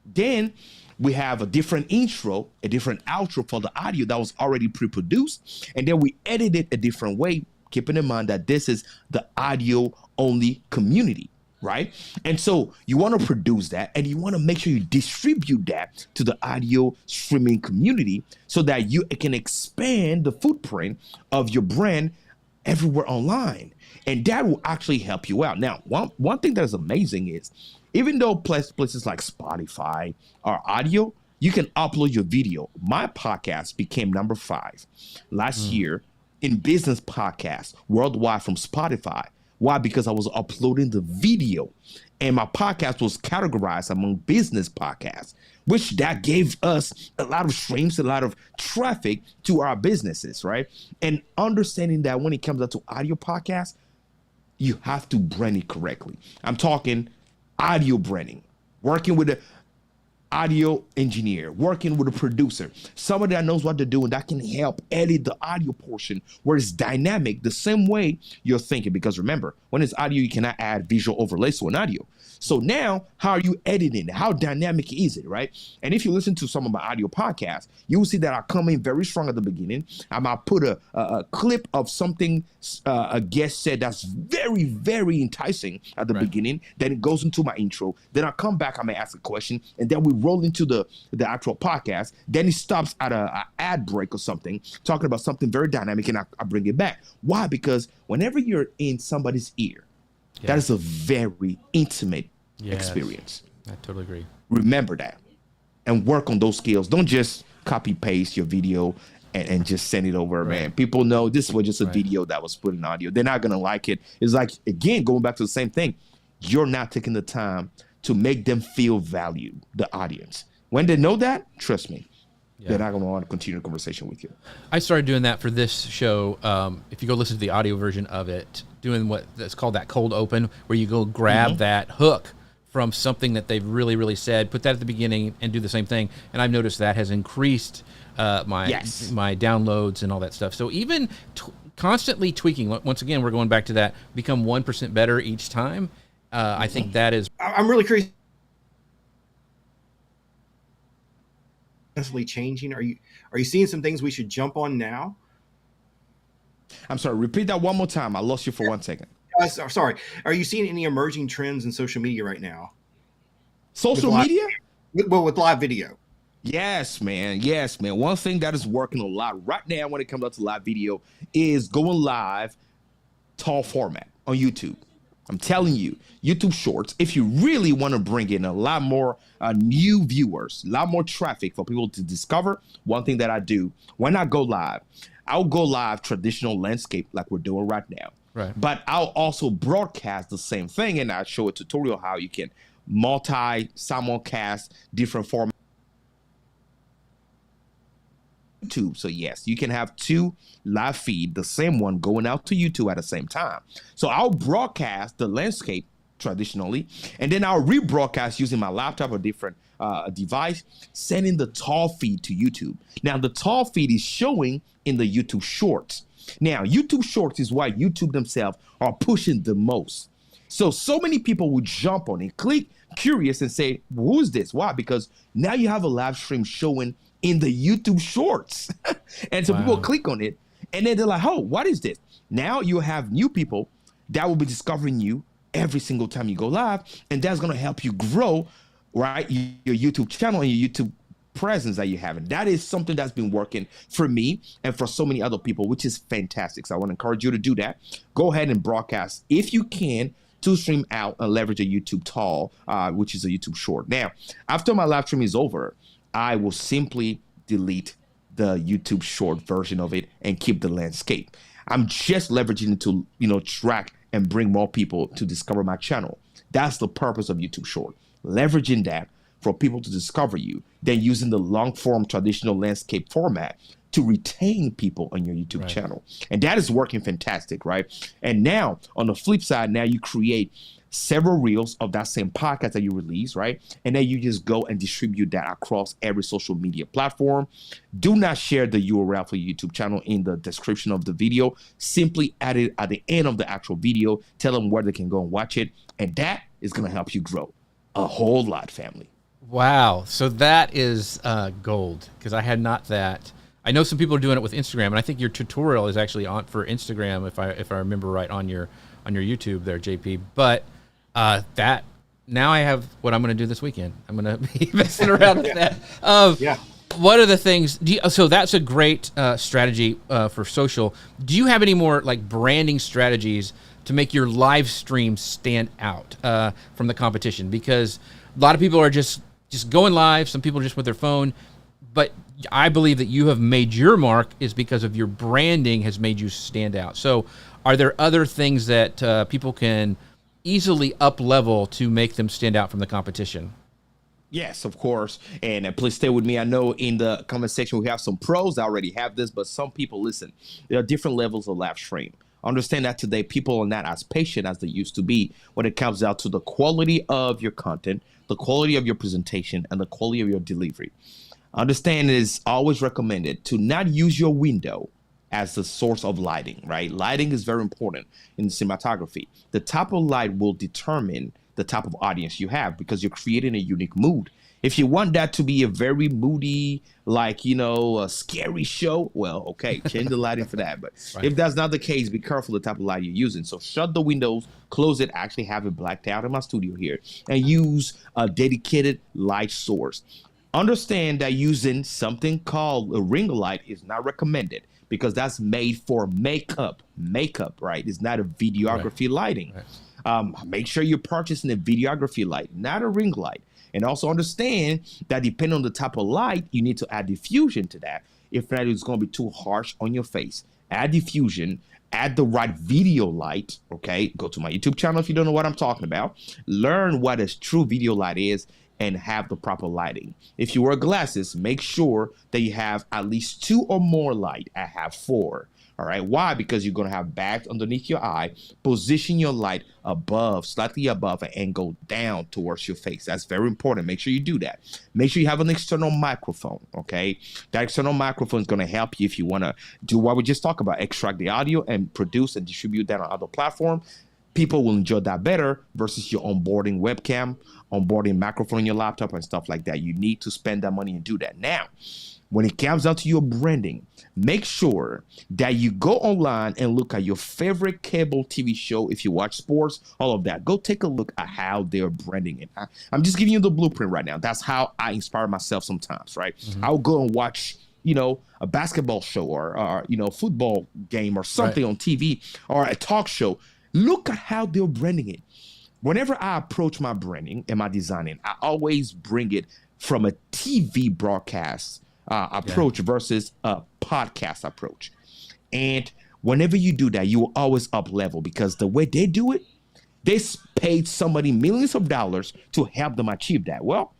Then we have a different intro, a different outro for the audio that was already pre-produced. And then we edit it a different way, keeping in mind that this is the audio only community, right? And so you want to produce that and you want to make sure you distribute that to the audio streaming community so that you can expand the footprint of your brand everywhere online. And that will actually help you out. Now, one thing that is amazing is, even though places like Spotify are audio, you can upload your video. My podcast became number 5 last year in business podcasts worldwide from Spotify. Why? Because I was uploading the video and my podcast was categorized among business podcasts, which that gave us a lot of streams, a lot of traffic to our businesses, right? And understanding that when it comes down to audio podcasts, you have to brand it correctly. I'm talking audio branding, working with a audio engineer, working with a producer, somebody that knows what to do and that can help edit the audio portion where it's dynamic the same way you're thinking. Because remember, when it's audio, you cannot add visual overlays to an audio. So now, how are you editing it? How dynamic is it, right? And if you listen to some of my audio podcasts, you will see that I come in very strong at the beginning. I might put a clip of something a guest said that's very, very enticing at the beginning. Then it goes into my intro. Then I come back, I may ask a question, and then we roll into the actual podcast. Then it stops at a ad break or something, talking about something very dynamic, and I bring it back. Why? Because whenever you're in somebody's ear, that is a very intimate experience. I totally agree. Remember that and work on those skills. Don't just copy paste your video and just send it over, man. People know this was just a video that was put in audio. They're not going to like it. It's like, again, going back to the same thing. You're not taking the time to make them feel valued, the audience. When they know that, trust me, they're not going to want to continue the conversation with you. I started doing that for this show. If you go listen to the audio version of it, doing what that's called that cold open, where you go grab that hook from something that they've really, really said, put that at the beginning and do the same thing. And I've noticed that has increased my downloads and all that stuff. So even constantly tweaking, once again, we're going back to that, become 1% better each time. I think that is... I'm really curious. Constantly changing. Are you seeing some things we should jump on now? I'm sorry, repeat that one more time. I lost you for 1 second. Sorry. Are you seeing any emerging trends in social media right now? Social media? With live video. Yes, man. Yes, man. One thing that is working a lot right now when it comes to live video is going live tall format on YouTube. I'm telling you, YouTube Shorts, if you really want to bring in a lot more new viewers, a lot more traffic for people to discover, one thing that I do when I go live, I'll go live traditional landscape like we're doing right now. Right. But I'll also broadcast the same thing, and I'll show a tutorial how you can simulcast different formats. YouTube. So yes, you can have two live feed, the same one going out to YouTube at the same time. So I'll broadcast the landscape traditionally, and then I'll rebroadcast using my laptop or different device, sending the tall feed to YouTube. Now the tall feed is showing in the YouTube Shorts. Now YouTube Shorts is why YouTube themselves are pushing the most. So many people would jump on it, click curious and say, who is this? Why? Because now you have a live stream showing in the YouTube Shorts. And so people click on it and then they're like, oh, what is this? Now you have new people that will be discovering you every single time you go live. And that's going to help you grow, right? Your YouTube channel and your YouTube presence that you have. And that is something that's been working for me and for so many other people, which is fantastic. So I want to encourage you to do that. Go ahead and broadcast if you can to stream out and leverage a YouTube tall, which is a YouTube short. Now, after my live stream is over, I will simply delete the YouTube short version of it and keep the landscape. I'm just leveraging it to, track and bring more people to discover my channel. That's the purpose of YouTube short. Leveraging that for people to discover you, then using the long form traditional landscape format to retain people on your YouTube channel. And that is working fantastic, right? And now on the flip side, now you create several reels of that same podcast that you release, right? And then you just go and distribute that across every social media platform. Do not share the URL for your YouTube channel in the description of the video. Simply add it at the end of the actual video. Tell them where they can go and watch it. And that is going to help you grow a whole lot, family. Wow. So that is gold, because I had not that. I know some people are doing it with Instagram, and I think your tutorial is actually on for Instagram, if I remember right, on your YouTube there, JP. But that now I have what I'm going to do this weekend. I'm going to be messing around with that. What are the things? So that's a great strategy for social. Do you have any more like branding strategies to make your live stream stand out from the competition? Because a lot of people are just going live. Some people are just with their phone. But I believe that you have made your mark is because of your branding has made you stand out. So are there other things that people can easily up level to make them stand out from the competition? Yes, of course. And please stay with me. I know in the comment section we have some pros that already have this, but some people, listen, there are different levels of live stream. Understand that today people are not as patient as they used to be when it comes down to the quality of your content, the quality of your presentation, and the quality of your delivery. Understand it is always recommended to not use your window as the source of lighting, right? Lighting is very important in cinematography. The type of light will determine the type of audience you have because you're creating a unique mood. If you want that to be a very moody, like, a scary show, well, okay, change the lighting for that. But Right. if that's not the case, be careful the type of light you're using. So shut the windows, close it, actually have it blacked out in my studio here, and use a dedicated light source. Understand that using something called a ring light is not recommended because that's made for makeup, right? It's not a videography lighting. Right. Make sure you're purchasing a videography light, not a ring light. And also understand that depending on the type of light, you need to add diffusion to that. If that is going to be too harsh on your face, add diffusion, add the right video light, okay? Go to my YouTube channel if you don't know what I'm talking about. Learn what a true video light is and have the proper lighting. If you wear glasses, make sure that you have at least 2 or more light. I have 4. All right. Why? Because you're going to have bags underneath your eye. Position your light above, slightly above, and go down towards your face. That's very important. Make sure you do that. Make sure you have an external microphone. Okay. That external microphone is going to help you if you want to do what we just talked about, extract the audio and produce and distribute that on other platforms. People will enjoy that better versus your onboarding webcam, onboarding microphone on your laptop and stuff like that. You need to spend that money and do that. Now, when it comes down to your branding, make sure that you go online and look at your favorite cable TV show. If you watch sports, all of that, go take a look at how they're branding it. I'm just giving you the blueprint right now. That's how I inspire myself sometimes, right? Mm-hmm. I'll go and watch, a basketball show or football game or something on TV or a talk show. Look at how they're branding it. Whenever I approach my branding and my designing, I always bring it from a TV broadcast approach versus a podcast approach. And whenever you do that, you will always up level because the way they do it, they paid somebody millions of dollars to help them achieve that. Well,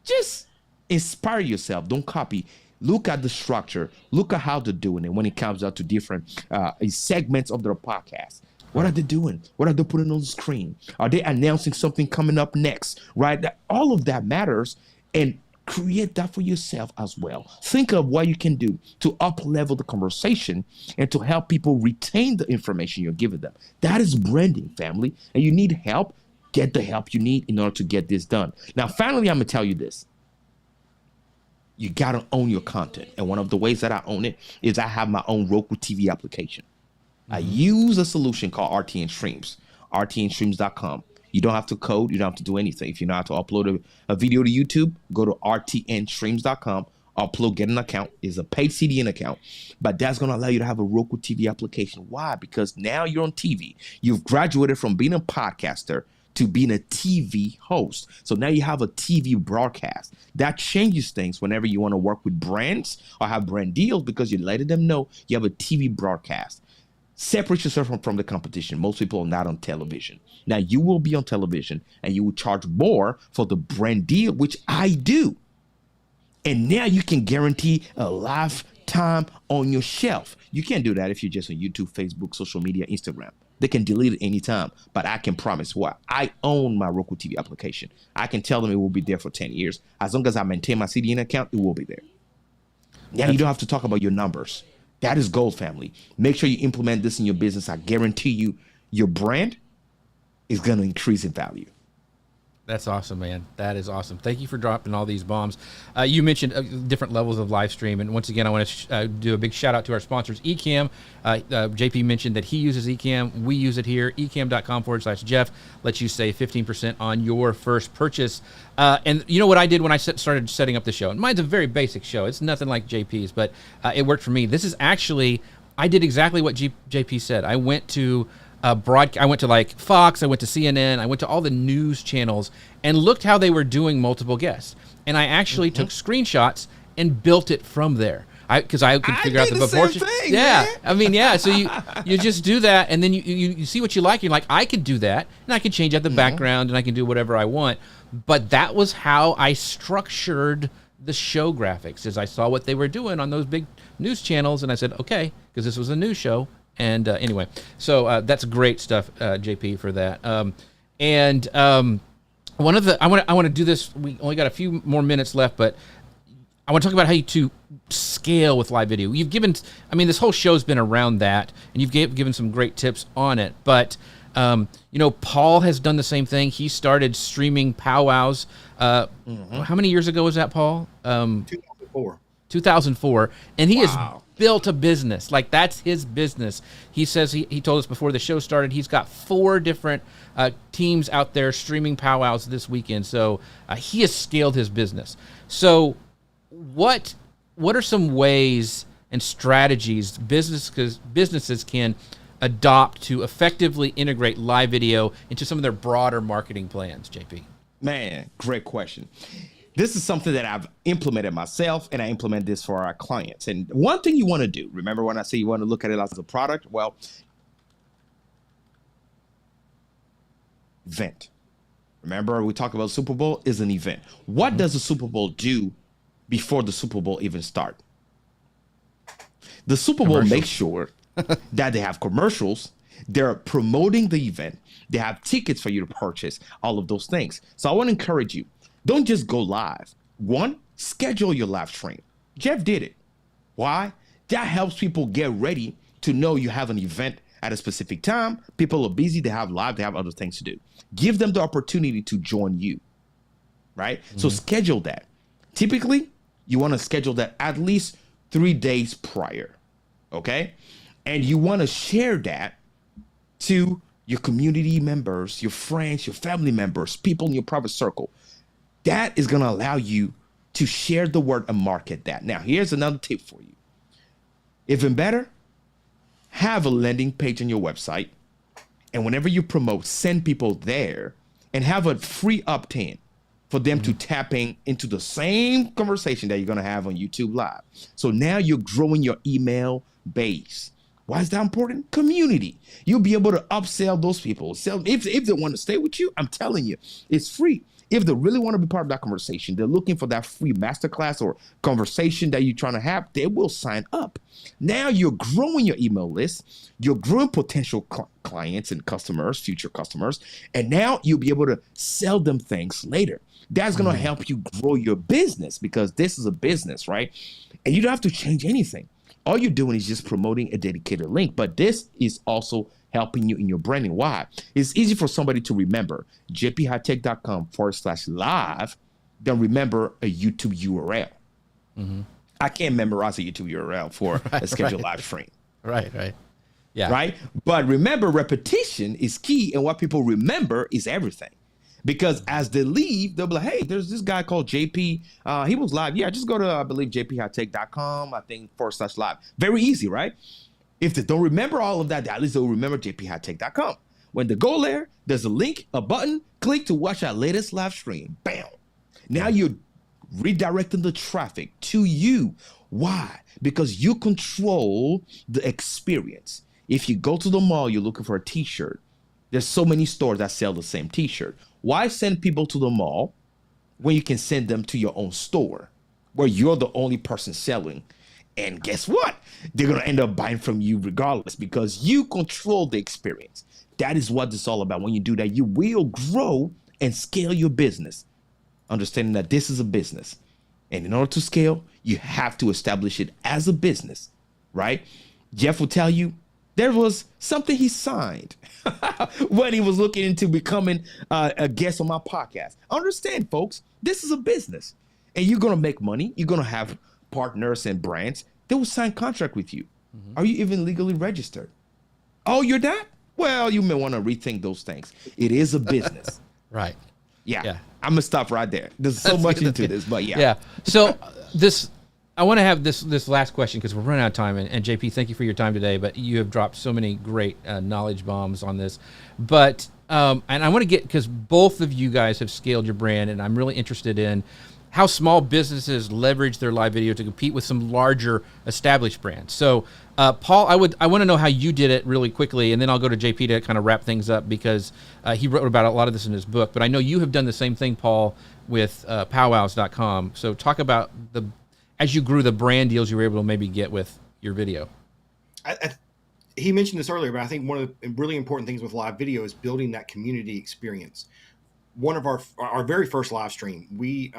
just inspire yourself. Don't copy. Look at the structure. Look at how they're doing it when it comes out to different segments of their podcast. What are they doing? What are they putting on the screen? Are they announcing something coming up next? Right? All of that matters. And create that for yourself as well. Think of what you can do to up level the conversation and to help people retain the information you're giving them. That is branding, family. And you need help. Get the help you need in order to get this done. Now, finally, I'm going to tell you this. You got to own your content. And one of the ways that I own it is I have my own Roku TV application. I use a solution called RTN Streams, rtnstreams.com. You don't have to code. You don't have to do anything. If you know how to upload a video to YouTube, go to rtnstreams.com, upload, get an account. It's a paid CDN account, but that's going to allow you to have a Roku TV application. Why? Because now you're on TV. You've graduated from being a podcaster to being a TV host. So now you have a TV broadcast. That changes things whenever you want to work with brands or have brand deals because you're letting them know you have a TV broadcast. Separate yourself from the competition. Most people are not on television. Now you will be on television and you will charge more for the brand deal, which I do. And now you can guarantee a lifetime on your shelf. You can't do that if you're just on YouTube, Facebook, social media, Instagram. They can delete it anytime, but I can promise what? I own my Roku TV application. I can tell them it will be there for 10 years. As long as I maintain my CDN account, it will be there. Now you don't have to talk about your numbers. That is gold, family. Make sure you implement this in your business. I guarantee you, your brand is going to increase in value. That's awesome, man. That is awesome. Thank you for dropping all these bombs. You mentioned different levels of live stream. And once again, I want to do a big shout out to our sponsors, Ecamm. JP mentioned that he uses Ecamm. We use it here. Ecamm.com/Jeff lets you save 15% on your first purchase. And you know what I did when I started setting up the show? And mine's a very basic show. It's nothing like JP's, but it worked for me. This is actually, I did exactly what JP said. I went to I went to like Fox, I went to CNN, I went to all the news channels and looked how they were doing multiple guests. And I actually took screenshots and built it from there. Because I could figure out the proportion. Yeah, man. I mean, yeah. So you just do that, and then you see what you like. You're like, I can do that, and I can change out the background, and I can do whatever I want. But that was how I structured the show graphics. As I saw what they were doing on those big news channels, and I said, okay, because this was a news show, And anyway, so that's great stuff, JP, for that. One of the I want to do this. We only got a few more minutes left, but I want to talk about how to scale with live video. You've given, I mean, this whole show's been around that, and you've given some great tips on it. But Paul has done the same thing. He started streaming powwows. How many years ago was that, Paul? 2004. 2004, and he has built a business. Like, that's his business. He says he told us before the show started, he's got 4 different teams out there streaming powwows this weekend. So he has scaled his business. So what are some ways and strategies businesses can adopt to effectively integrate live video into some of their broader marketing plans, JP? Man, great question. This is something that I've implemented myself, and I implement this for our clients. And one thing you want to do, remember when I say you want to look at it as a product? Well, event. Remember we talked about Super Bowl is an event. What does the Super Bowl do before the Super Bowl even start? The Super Bowl makes sure that they have commercials, they're promoting the event, they have tickets for you to purchase, all of those things. So I want to encourage you, don't just go live. 1, schedule your live stream. Jeff did it. Why? That helps people get ready to know you have an event at a specific time. People are busy, they have live, they have other things to do. Give them the opportunity to join you, right? So schedule that. Typically, you want to schedule that at least 3 days prior, okay? And you want to share that to your community members, your friends, your family members, people in your private circle. That is going to allow you to share the word and market that. Now, here's another tip for you. Even better, have a landing page on your website. And whenever you promote, send people there and have a free opt-in for them to tap into the same conversation that you're going to have on YouTube Live. So now you're growing your email base. Why is that important? Community. You'll be able to upsell those people. If they want to stay with you, I'm telling you, it's free. If they really want to be part of that conversation, they're looking for that free masterclass or conversation that you're trying to have, they will sign up. Now you're growing your email list, you're growing potential clients and customers, future customers, and now you'll be able to sell them things later. That's going to help you grow your business because this is a business, right? And you don't have to change anything. All you're doing is just promoting a dedicated link, but this is also helping you in your branding. Why? It's easy for somebody to remember jphightek.com/live than remember a YouTube URL. I can't memorize a YouTube URL for a scheduled live stream. Right. Yeah. Right? But remember, repetition is key, and what people remember is everything. Because as they leave, they'll be like, hey, there's this guy called JP. He was live. Yeah, just go to, I believe, jphightek.com, I think, /live. Very easy, right? If they don't remember all of that, at least they'll remember jphightek.com. When they go there, there's a link, a button, click to watch our latest live stream. Bam. Now you're redirecting the traffic to you. Why? Because you control the experience. If you go to the mall, you're looking for a t-shirt. There's so many stores that sell the same t-shirt. Why send people to the mall when you can send them to your own store where you're the only person selling? And guess what? They're going to end up buying from you regardless because you control the experience. That is what it's all about. When you do that, you will grow and scale your business, understanding that this is a business. And in order to scale, you have to establish it as a business, right? Jeff will tell you there was something he signed when he was looking into becoming a guest on my podcast. Understand, folks, this is a business. And you're going to make money. You're going to have partners and brands. They will sign contract with you. Are you even legally registered? Oh, you're not? Well, you may want to rethink those things. It is a business. Right. Yeah. I'm going to stop right there. There's so much into this, but yeah. Yeah. So I want to have this last question because we're running out of time. And JP, thank you for your time today. But you have dropped so many great knowledge bombs on this. But and I want to get, because both of you guys have scaled your brand, and I'm really interested in how small businesses leverage their live video to compete with some larger established brands. So, Paul, I want to know how you did it really quickly, and then I'll go to JP to kind of wrap things up because he wrote about a lot of this in his book. But I know you have done the same thing, Paul, with powwows.com. So talk about as you grew the brand deals you were able to maybe get with your video. he mentioned this earlier, but I think one of the really important things with live video is building that community experience. One of our very first live stream, we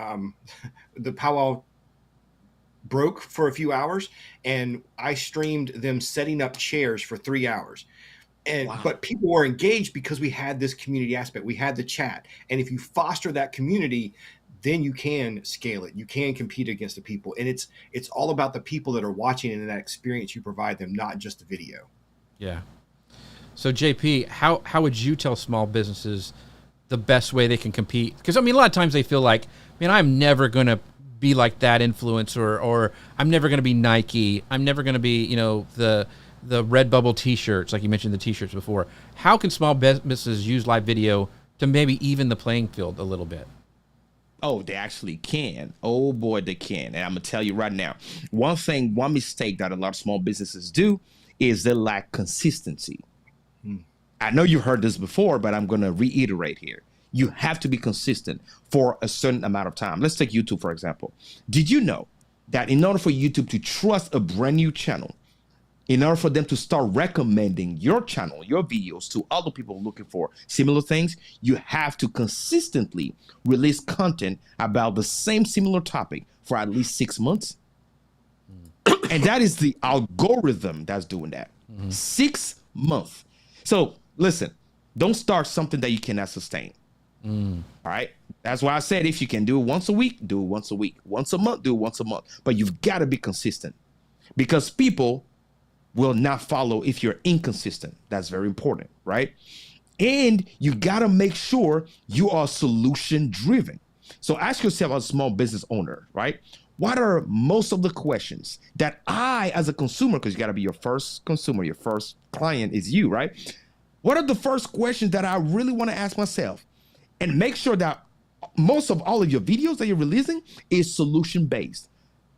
the powwow broke for a few hours, and I streamed them setting up chairs for 3 hours. And Wow. but people were engaged because we had this community aspect. We had the chat, and if you foster that community, then you can scale it. You can compete against the people, and it's all about the people that are watching and that experience you provide them, not just the video. Yeah. So JP, how would you tell small businesses the best way they can compete? Because I mean, a lot of times they feel like, man, I'm never going to be like that influencer, or I'm never going to be Nike. I'm never going to be, you know, the Redbubble t-shirts, like you mentioned the t-shirts before. How can small businesses use live video to maybe even the playing field a little bit? Oh, they actually can. Oh boy, they can. And I'm gonna tell you right now, one mistake that a lot of small businesses do is they lack consistency. I know you heard this before, but I'm gonna reiterate here. You have to be consistent for a certain amount of time. Let's take YouTube, for example. Did you know that in order for YouTube to trust a brand new channel, in order for them to start recommending your channel, your videos to other people looking for similar things, you have to consistently release content about the same similar topic for at least 6 months? And that is the algorithm that's doing that. 6 months. So listen, don't start something that you cannot sustain. All right. That's why I said, if you can do it once a week, do it once a week. Once a month, do it once a month. But you've got to be consistent, because people will not follow if you're inconsistent. That's very important, right? And you got to make sure you are solution driven. So ask yourself, as a small business owner, right? What are most of the questions that I, as a consumer, because you got to be your first consumer, your first client is you, right? What are the first questions that I really want to ask myself? And make sure that most of all of your videos that you're releasing is solution based,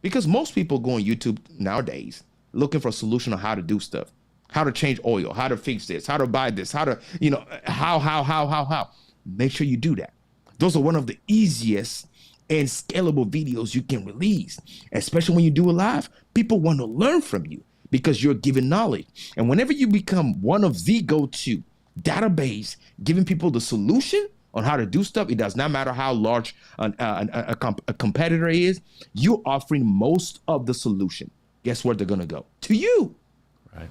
because most people go on YouTube nowadays looking for a solution on how to do stuff, how to change oil, how to fix this, how to buy this, how to, you know, how. Make sure you do that. Those are one of the easiest and scalable videos you can release, especially when you do it live. People want to learn from you because you're giving knowledge. And whenever you become one of the go-to database, giving people the solution on how to do stuff, it does not matter how large a competitor is, you're offering most of the solution. Guess where they're going to go? To you. Right.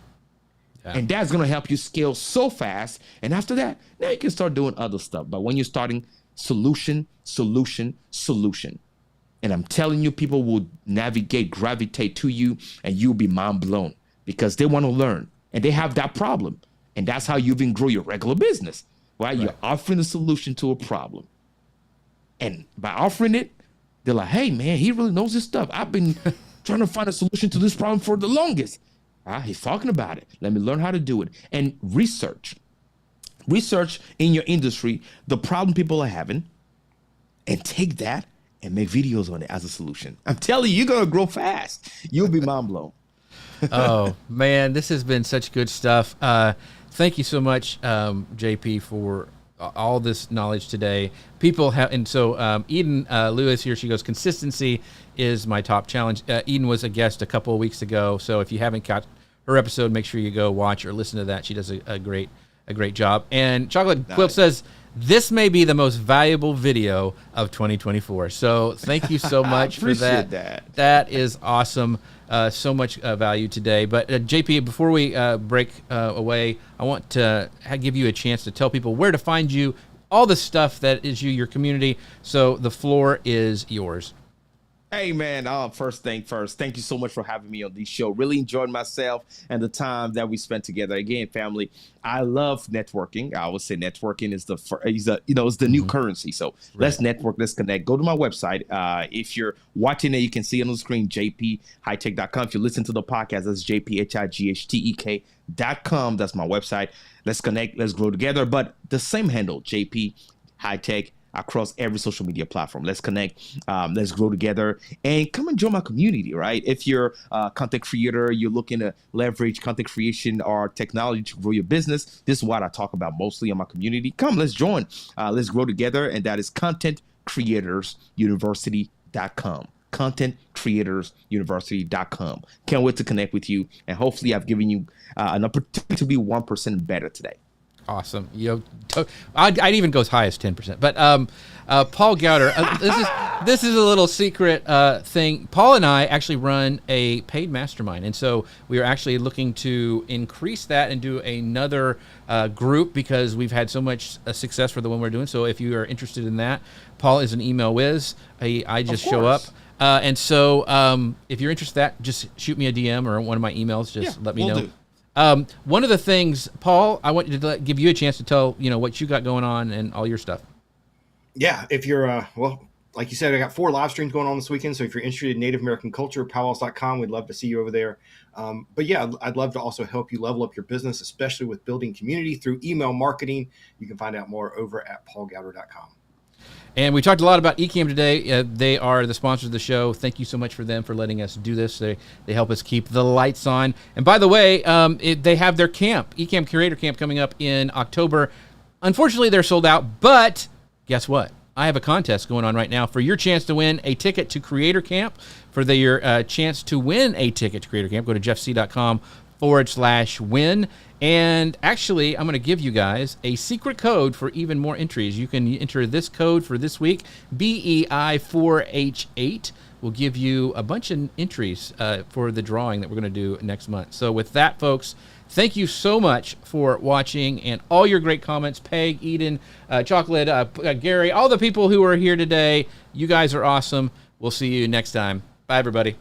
Yeah. And that's going to help you scale so fast. And after that, now you can start doing other stuff. But when you're starting solution, and I'm telling you, people will gravitate to you, and you'll be mind blown, because they want to learn and they have that problem. And that's how you even grow your regular business, right? You're offering a solution to a problem. And by offering it, they're like, hey, man, he really knows his stuff. I've been trying to find a solution to this problem for the longest. He's talking about it. Let me learn how to do it. And research in your industry, the problem people are having, and take that and make videos on it as a solution. I'm telling you, you're going to grow fast. You'll be mind blown. Oh, man, this has been such good stuff. Thank you so much, JP, for all this knowledge today. People have, and so Eden Lewis here, she goes, consistency is my top challenge. Eden was a guest a couple of weeks ago, so if you haven't caught her episode, make sure you go watch or listen to that. She does a great job. And Chocolate Quilt says, this may be the most valuable video of 2024. So thank you so much for that. That is awesome. So much value today. But JP, before we break away, I want to give you a chance to tell people where to find you, all the stuff that is your community. So the floor is yours. Hey, man, first thing first, thank you so much for having me on this show. Really enjoyed myself and the time that we spent together. Again, family, I love networking. I always say networking is the new currency. So let's network, let's connect. Go to my website. If you're watching it, you can see on the screen, jphightek.com. If you listen to the podcast, that's jphightek.com. That's my website. Let's connect. Let's grow together. But the same handle, JP Hightek, across every social media platform. Let's connect. Let's grow together, and come and join my community, right? If you're a content creator, you're looking to leverage content creation or technology to grow your business, this is what I talk about mostly on my community. Come, let's join. Let's grow together, and that is contentcreatorsuniversity.com. contentcreatorsuniversity.com. Can't wait to connect with you, and hopefully I've given you an opportunity to be 1% better today. Awesome. I'd even go as high as 10%. But Paul Gowder, this is a little secret thing. Paul and I actually run a paid mastermind, and so we are actually looking to increase that and do another group because we've had so much success for the one we're doing. So if you are interested in that, Paul is an email whiz. I just show up. And so if you're interested in that, just shoot me a DM or one of my emails. Just let me know. Do. One of the things, Paul, I want to give you a chance to tell, what you got going on and all your stuff. Yeah, if you're, like you said, I got 4 live streams going on this weekend. So if you're interested in Native American culture, powwows.com, we'd love to see you over there. But yeah, I'd love to also help you level up your business, especially with building community through email marketing. You can find out more over at paulgowder.com. And we talked a lot about Ecamm today. They are the sponsors of the show. Thank you so much for them for letting us do this. They help us keep the lights on. And by the way, they have their camp, Ecamm Curator Camp, coming up in October. Unfortunately, they're sold out, but guess what? I have a contest going on right now for your chance to win a ticket to Creator Camp. For your chance to win a ticket to Creator Camp, go to jeffc.com/win. And actually, I'm going to give you guys a secret code for even more entries. You can enter this code for this week, BEI4H8. We'll give you a bunch of entries for the drawing that we're going to do next month. So with that, folks, thank you so much for watching and all your great comments. Peg, Eden, Chocolate, Gary, all the people who are here today. You guys are awesome. We'll see you next time. Bye, everybody.